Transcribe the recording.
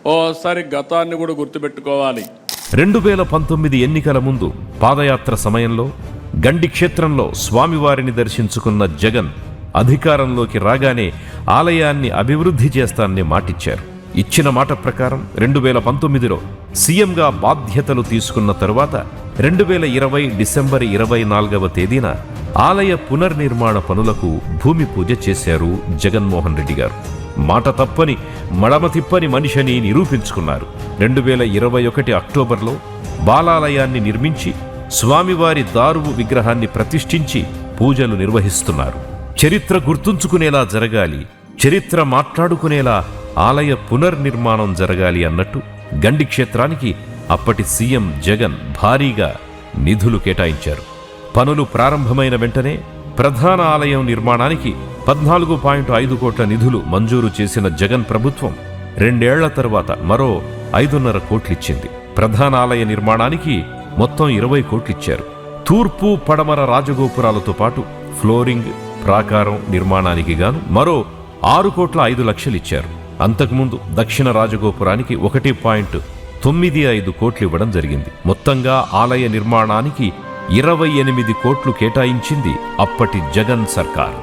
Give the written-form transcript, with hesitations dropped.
ఓసారి గతాన్ని కూడా గుర్తుపెట్టుకోవాలి. 2019 ఎన్నికల ముందు పాదయాత్ర సమయంలో గండి క్షేత్రంలో స్వామివారిని దర్శించుకున్న జగన్ అధికారంలోకి రాగానే ఆలయాన్ని అభివృద్ధి చేస్తానని మాటిచ్చారు. ఇచ్చిన మాట ప్రకారం 2019లో సీఎంగా బాధ్యతలు తీసుకున్న తరువాత 2020 డిసెంబర్ 24వ తేదీన ఆలయ పునర్నిర్మాణ పనులకు భూమి పూజ చేశారు జగన్మోహన్ రెడ్డి గారు. మాట తప్పని మడమ తిప్పని మనిషిని నిరూపించుకున్నారు. 2021 అక్టోబర్లో బాలాలయాన్ని నిర్మించి స్వామివారి దారువు విగ్రహాన్ని ప్రతిష్ఠించి పూజలు నిర్వహిస్తున్నారు. చరిత్ర గుర్తుంచుకునేలా జరగాలి, చరిత్ర మాట్లాడుకునేలా ఆలయ పునర్నిర్మాణం జరగాలి అన్నట్టు గండి క్షేత్రానికి అప్పటి సీఎం జగన్ భారీగా నిధులు కేటాయించారు. పనులు ప్రారంభమైన వెంటనే ప్రధాన ఆలయం నిర్మాణానికి 14.5 కోట్ల నిధులు మంజూరు చేసిన జగన్ ప్రభుత్వం 2 ఏళ్ల తర్వాత మరో 5.5 కోట్లిచ్చింది. ప్రధాన ఆలయ నిర్మాణానికి మొత్తం 20 కోట్లిచ్చారు. తూర్పు పడమర రాజగోపురాలతో పాటు ఫ్లోరింగ్, ప్రాకారం నిర్మాణానికి గాను మరో 6 కోట్ల 5 లక్షలిచ్చారు. అంతకుముందు దక్షిణ రాజగోపురానికి 1.95 కోట్లు ఇవ్వడం జరిగింది. మొత్తంగా ఆలయ నిర్మాణానికి 28 కోట్లు కేటాయించింది అప్పటి జగన్ సర్కార్.